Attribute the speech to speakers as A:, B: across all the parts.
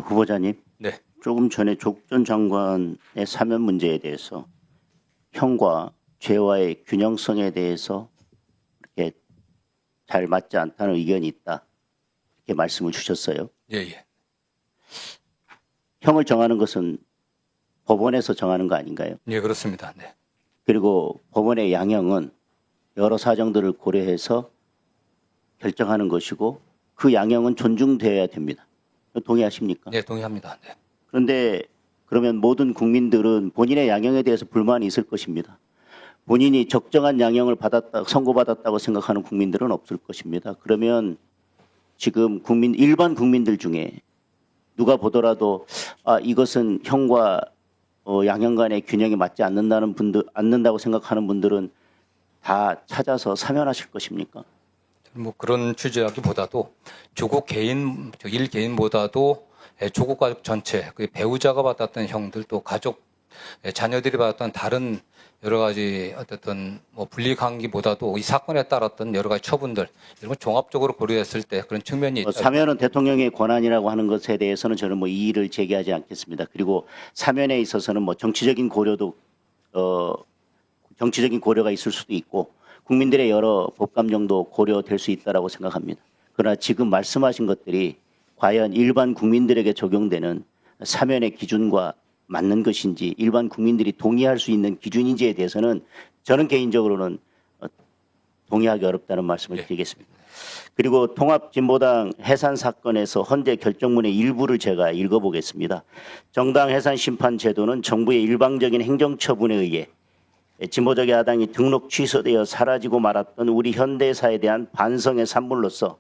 A: 후보자님,
B: 네.
A: 조금 전에 조국 전 장관의 사면 문제에 대해서 형과 죄와의 균형성에 대해서 이렇게 잘 맞지 않다는 의견이 있다, 이렇게 말씀을 주셨어요.
B: 예.
A: 형을 정하는 것은 법원에서 정하는 거 아닌가요?
B: 예, 그렇습니다. 네.
A: 그리고 법원의 양형은 여러 사정들을 고려해서 결정하는 것이고 그 양형은 존중되어야 됩니다. 동의하십니까?
B: 네, 동의합니다. 네.
A: 그런데 그러면 모든 국민들은 본인의 양형에 대해서 불만이 있을 것입니다. 본인이 적정한 양형을 선고받았다고 생각하는 국민들은 없을 것입니다. 그러면 지금 일반 국민들 중에 누가 보더라도 이것은 형과 양형 간의 균형이 맞지 않는다고 생각하는 분들은 다 찾아서 사면하실 것입니까?
B: 뭐 그런 취지라기보다도 조국 개인, 일 개인보다도 조국 가족 전체, 그 배우자가 받았던 형들 또 가족, 자녀들이 받았던 다른 여러 가지 어쨌든 뭐 분리관계보다도 이 사건에 따랐던 여러 가지 처분들 이런 걸 종합적으로 고려했을 때 그런 측면이 있다.
A: 사면은 대통령의 권한이라고 하는 것에 대해서는 저는 뭐 이의를 제기하지 않겠습니다. 그리고 사면에 있어서는 뭐 정치적인 고려가 있을 수도 있고 국민들의 여러 법감정도 고려될 수 있다라고 생각합니다. 그러나 지금 말씀하신 것들이 과연 일반 국민들에게 적용되는 사면의 기준과 맞는 것인지 일반 국민들이 동의할 수 있는 기준인지에 대해서는 저는 개인적으로는 동의하기 어렵다는 말씀을 드리겠습니다. 그리고 통합진보당 해산 사건에서 헌재 결정문의 일부를 제가 읽어보겠습니다. 정당 해산 심판 제도는 정부의 일방적인 행정처분에 의해 진보적 야당이 등록 취소되어 사라지고 말았던 우리 현대사에 대한 반성의 산물로서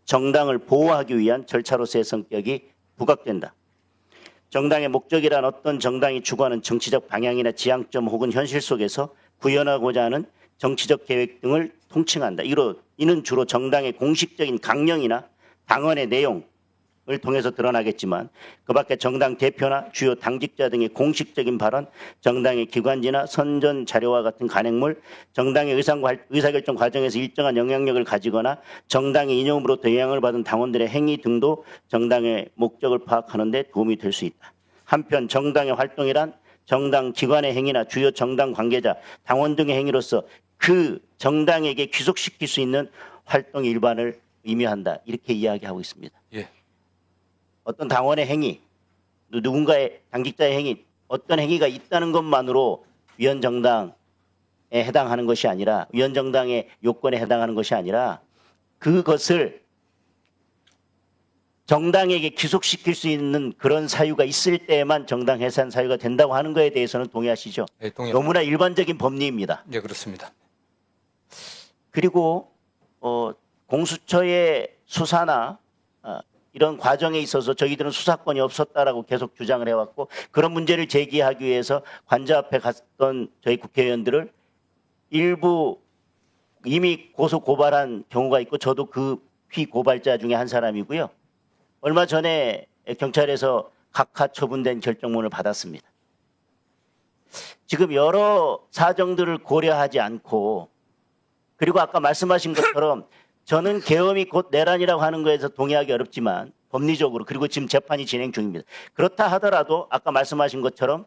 A: 정당을 보호하기 위한 절차로서의 성격이 부각된다. 정당의 목적이란 어떤 정당이 추구하는 정치적 방향이나 지향점 혹은 현실 속에서 구현하고자 하는 정치적 계획 등을 통칭한다. 이는 주로 정당의 공식적인 강령이나 당원의 내용을 통해서 드러나겠지만 그 밖에 정당 대표나 주요 당직자 등의 공식적인 발언, 정당의 기관지나 선전 자료와 같은 간행물, 정당의 의사결정 과정에서 일정한 영향력을 가지거나 정당의 이념으로부터 영향을 받은 당원들의 행위 등도 정당의 목적을 파악하는 데 도움이 될 수 있다. 한편 정당의 활동이란 정당 기관의 행위나 주요 정당 관계자, 당원 등의 행위로서 그 정당에게 귀속시킬 수 있는 활동 일반을 의미한다. 이렇게 이야기하고 있습니다.
B: 예.
A: 어떤 당원의 행위, 누군가의 당직자의 행위, 어떤 행위가 있다는 것만으로 위헌정당에 해당하는 것이 아니라 위헌정당의 요건에 해당하는 것이 아니라 그것을 정당에게 귀속시킬 수 있는 그런 사유가 있을 때에만 정당 해산 사유가 된다고 하는 것에 대해서는 동의하시죠?
B: 네, 동의합니다.
A: 너무나 일반적인 법리입니다.
B: 예, 그렇습니다.
A: 그리고 공수처의 수사나 이런 과정에 있어서 저희들은 수사권이 없었다라고 계속 주장을 해왔고 그런 문제를 제기하기 위해서 관저 앞에 갔던 저희 국회의원들을 일부 이미 고소 고발한 경우가 있고 저도 그 피고발자 중에 한 사람이고요. 얼마 전에 경찰에서 각하 처분된 결정문을 받았습니다. 지금 여러 사정들을 고려하지 않고 그리고 아까 말씀하신 것처럼 저는 계엄이 곧 내란이라고 하는 거에서 동의하기 어렵지만 법리적으로 그리고 지금 재판이 진행 중입니다. 그렇다 하더라도 아까 말씀하신 것처럼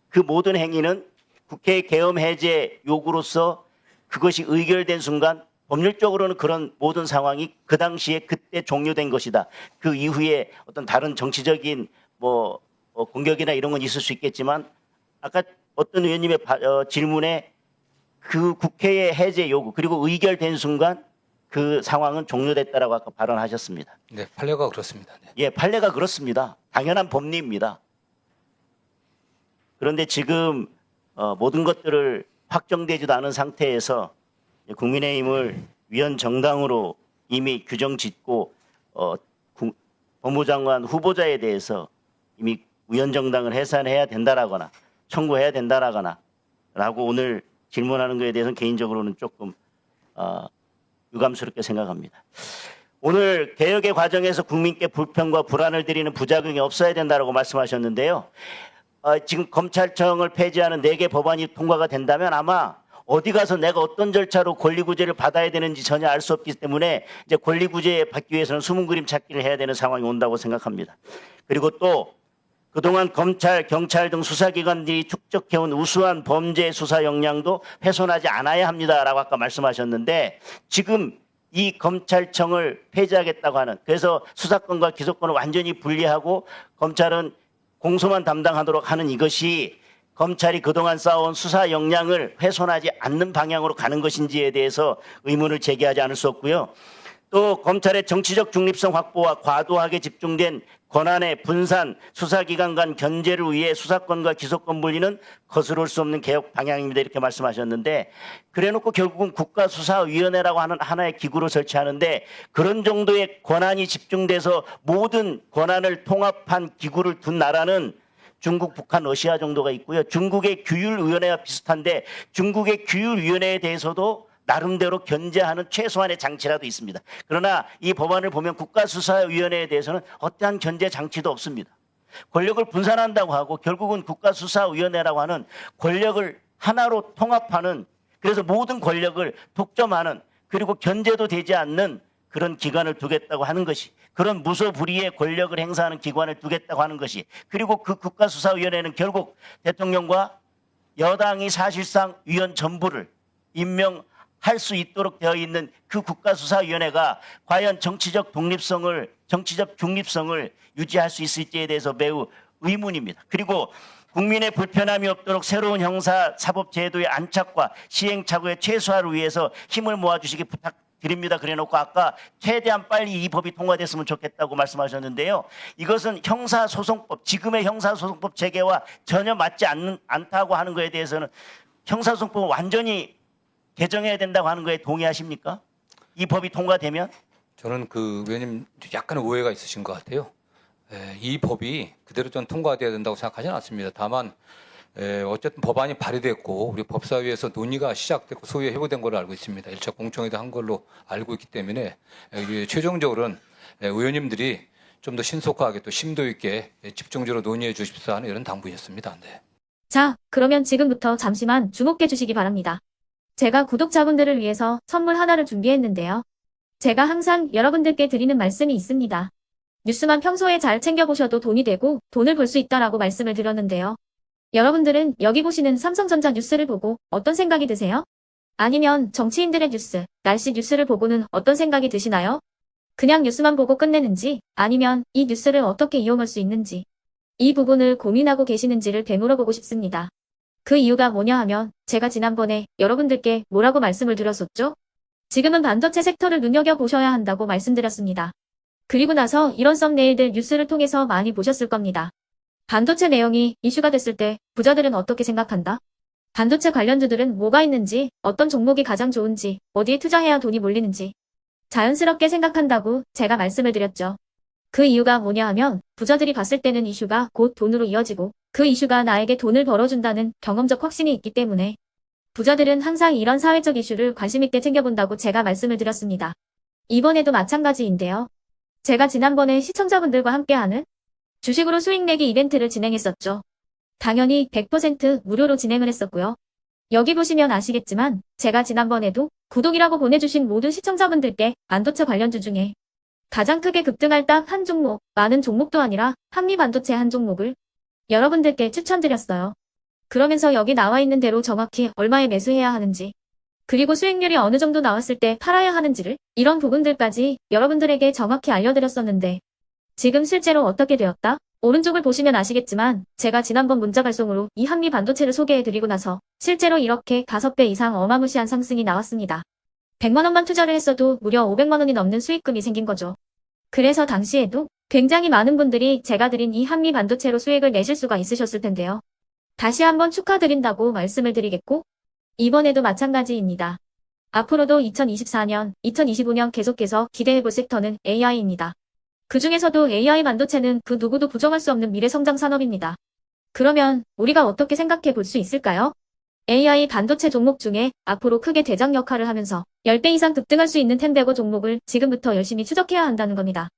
A: 그 모든 행위는 국회의 계엄 해제 요구로서 그것이 의결된 순간 법률적으로는 그런 모든 상황이 그 당시에 그때 종료된 것이다. 그 이후에 어떤 다른 정치적인 공격이나 이런 건 있을 수 있겠지만 아까 어떤 의원님의 질문에 그 국회의 해제 요구 그리고 의결된 순간 그 상황은 종료됐다라고 아까 발언하셨습니다.
B: 네, 판례가 그렇습니다. 네.
A: 예, 판례가 그렇습니다. 당연한 법리입니다. 그런데 지금 모든 것들을 확정되지도 않은 상태에서 국민의힘을 위헌정당으로 이미 규정짓고 법무장관 후보자에 대해서 이미 위헌정당을 해산해야 된다라거나 청구해야 된다라거나 라고 오늘 질문하는 것에 대해서는 개인적으로는 조금 유감스럽게 생각합니다. 오늘 개혁의 과정에서 국민께 불편과 불안을 드리는 부작용이 없어야 된다고 말씀하셨는데요. 지금 검찰청을 폐지하는 4개 법안이 통과가 된다면 아마 어디 가서 내가 어떤 절차로 권리구제를 받아야 되는지 전혀 알 수 없기 때문에 이제 권리구제 받기 위해서는 숨은 그림 찾기를 해야 되는 상황이 온다고 생각합니다. 그리고 또 그동안 검찰, 경찰 등 수사기관들이 축적해온 우수한 범죄 수사 역량도 훼손하지 않아야 합니다라고 아까 말씀하셨는데 지금 이 검찰청을 폐지하겠다고 하는, 그래서 수사권과 기소권을 완전히 분리하고 검찰은 공소만 담당하도록 하는 이것이 검찰이 그동안 쌓아온 수사 역량을 훼손하지 않는 방향으로 가는 것인지에 대해서 의문을 제기하지 않을 수 없고요. 또 검찰의 정치적 중립성 확보와 과도하게 집중된 권한의 분산, 수사기관 간 견제를 위해 수사권과 기소권 분리는 거스를 수 없는 개혁 방향입니다. 이렇게 말씀하셨는데, 그래놓고 결국은 국가수사위원회라고 하는 하나의 기구를 설치하는데 그런 정도의 권한이 집중돼서 모든 권한을 통합한 기구를 둔 나라는 중국, 북한, 러시아 정도가 있고요. 중국의 규율위원회와 비슷한데 중국의 규율위원회에 대해서도 나름대로 견제하는 최소한의 장치라도 있습니다. 그러나 이 법안을 보면 국가수사위원회에 대해서는 어떠한 견제 장치도 없습니다. 권력을 분산한다고 하고 결국은 국가수사위원회라고 하는 권력을 하나로 통합하는, 그래서 모든 권력을 독점하는, 그리고 견제도 되지 않는 그런 기관을 두겠다고 하는 것이, 그런 무소불위의 권력을 행사하는 기관을 두겠다고 하는 것이, 그리고 그 국가수사위원회는 결국 대통령과 여당이 사실상 위원 전부를 임명할 수 있도록 되어 있는 그 국가수사위원회가 과연 정치적 독립성을, 정치적 중립성을 유지할 수 있을지에 대해서 매우 의문입니다. 그리고 국민의 불편함이 없도록 새로운 형사사법제도의 안착과 시행착오의 최소화를 위해서 힘을 모아주시기 부탁드립니다. 그래놓고 아까 최대한 빨리 이 법이 통과됐으면 좋겠다고 말씀하셨는데요. 이것은 형사소송법, 지금의 형사소송법 체계와 전혀 맞지 않다고 하는 것에 대해서는 형사소송법을 완전히 개정해야 된다고 하는 거에 동의하십니까? 이 법이 통과되면?
B: 저는 그 의원님 약간의 오해가 있으신 것 같아요. 이 법이 그대로 전 통과돼야 된다고 생각하지는 않습니다. 다만 어쨌든 법안이 발의됐고 우리 법사위에서 논의가 시작됐고 소위 회부된 걸로 알고 있습니다. 1차 공청회도 한 걸로 알고 있기 때문에 최종적으로는 의원님들이 좀 더 신속하게 또 심도 있게 집중적으로 논의해 주십사 하는 이런 당부였습니다. 네.
C: 자, 그러면 지금부터 잠시만 주목해 주시기 바랍니다. 제가 구독자분들을 위해서 선물 하나를 준비했는데요. 제가 항상 여러분들께 드리는 말씀이 있습니다. 뉴스만 평소에 잘 챙겨보셔도 돈이 되고 돈을 벌 수 있다라고 말씀을 드렸는데요. 여러분들은 여기 보시는 삼성전자 뉴스를 보고 어떤 생각이 드세요? 아니면 정치인들의 뉴스, 날씨 뉴스를 보고는 어떤 생각이 드시나요? 그냥 뉴스만 보고 끝내는지, 아니면 이 뉴스를 어떻게 이용할 수 있는지, 이 부분을 고민하고 계시는지를 되물어보고 싶습니다. 그 이유가 뭐냐 하면 제가 지난번에 여러분들께 뭐라고 말씀을 드렸었죠? 지금은 반도체 섹터를 눈여겨보셔야 한다고 말씀드렸습니다. 그리고 나서 이런 썸네일들 뉴스를 통해서 많이 보셨을 겁니다. 반도체 내용이 이슈가 됐을 때 부자들은 어떻게 생각한다? 반도체 관련주들은 뭐가 있는지, 어떤 종목이 가장 좋은지, 어디에 투자해야 돈이 몰리는지 자연스럽게 생각한다고 제가 말씀을 드렸죠. 그 이유가 뭐냐 하면 부자들이 봤을 때는 이슈가 곧 돈으로 이어지고 그 이슈가 나에게 돈을 벌어준다는 경험적 확신이 있기 때문에 부자들은 항상 이런 사회적 이슈를 관심 있게 챙겨본다고 제가 말씀을 드렸습니다. 이번에도 마찬가지인데요. 제가 지난번에 시청자분들과 함께하는 주식으로 수익 내기 이벤트를 진행했었죠. 당연히 100% 무료로 진행을 했었고요. 여기 보시면 아시겠지만 제가 지난번에도 구독이라고 보내주신 모든 시청자분들께 반도체 관련주 중에 가장 크게 급등할 딱 한 종목, 많은 종목도 아니라 한미반도체 한 종목을 여러분들께 추천드렸어요. 그러면서 여기 나와 있는 대로 정확히 얼마에 매수해야 하는지, 그리고 수익률이 어느 정도 나왔을 때 팔아야 하는지를, 이런 부분들까지 여러분들에게 정확히 알려드렸었는데 지금 실제로 어떻게 되었다? 오른쪽을 보시면 아시겠지만 제가 지난번 문자 발송으로 이 한미반도체를 소개해드리고 나서 실제로 이렇게 5배 이상 어마무시한 상승이 나왔습니다. 100만 원만 투자를 했어도 무려 500만 원이 넘는 수익금이 생긴 거죠. 그래서 당시에도 굉장히 많은 분들이 제가 드린 이 한미반도체로 수익을 내실 수가 있으셨을 텐데요. 다시 한번 축하드린다고 말씀을 드리겠고 이번에도 마찬가지입니다. 앞으로도 2024년, 2025년 계속해서 기대해볼 섹터는 AI입니다. 그 중에서도 AI 반도체는 그 누구도 부정할 수 없는 미래 성장 산업입니다. 그러면 우리가 어떻게 생각해 볼 수 있을까요? AI 반도체 종목 중에 앞으로 크게 대장 역할을 하면서 10배 이상 급등할 수 있는 텐베고 종목을 지금부터 열심히 추적해야 한다는 겁니다.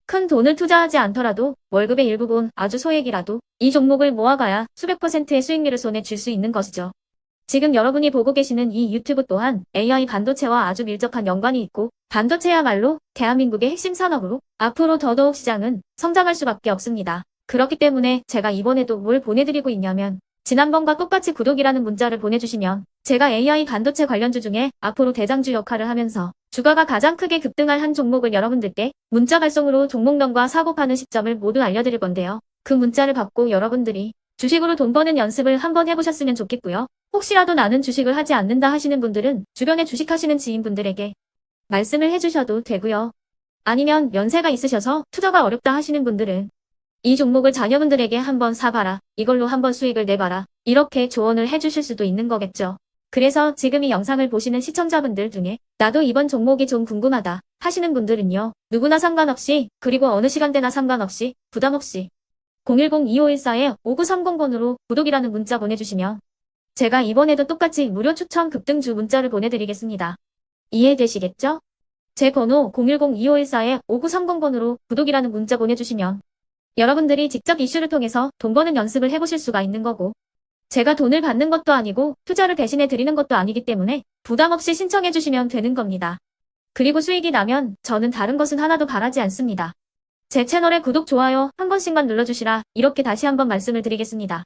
C: 큰 돈을 투자하지 않더라도 월급의 일부분, 아주 소액이라도 이 종목을 모아가야 수백 %의 수익률을 손에 쥘 수 있는 것이죠. 지금 여러분이 보고 계시는 이 유튜브 또한 AI 반도체와 아주 밀접한 연관이 있고 반도체야말로 대한민국의 핵심 산업으로 앞으로 더더욱 시장은 성장할 수밖에 없습니다. 그렇기 때문에 제가 이번에도 뭘 보내드리고 있냐면 지난번과 똑같이 구독이라는 문자를 보내주시면 제가 AI 반도체 관련주 중에 앞으로 대장주 역할을 하면서 주가가 가장 크게 급등할 한 종목을 여러분들께 문자 발송으로 종목명과 사고 파는 시점을 모두 알려드릴 건데요. 그 문자를 받고 여러분들이 주식으로 돈 버는 연습을 한번 해보셨으면 좋겠고요. 혹시라도 나는 주식을 하지 않는다 하시는 분들은 주변에 주식하시는 지인분들에게 말씀을 해주셔도 되고요. 아니면 연세가 있으셔서 투자가 어렵다 하시는 분들은 이 종목을 자녀분들에게 한번 사봐라. 이걸로 한번 수익을 내봐라. 이렇게 조언을 해주실 수도 있는 거겠죠. 그래서 지금 이 영상을 보시는 시청자분들 중에 나도 이번 종목이 좀 궁금하다 하시는 분들은요. 누구나 상관없이 그리고 어느 시간대나 상관없이 부담없이 010-2514-5930번으로 구독이라는 문자 보내주시면 제가 이번에도 똑같이 무료 추천 급등주 문자를 보내드리겠습니다. 이해되시겠죠? 제 번호 010-2514-5930번으로 구독이라는 문자 보내주시면 여러분들이 직접 이슈를 통해서 돈 버는 연습을 해보실 수가 있는 거고 제가 돈을 받는 것도 아니고 투자를 대신해 드리는 것도 아니기 때문에 부담 없이 신청해 주시면 되는 겁니다. 그리고 수익이 나면 저는 다른 것은 하나도 바라지 않습니다. 제 채널에 구독, 좋아요 한 번씩만 눌러주시라 이렇게 다시 한번 말씀을 드리겠습니다.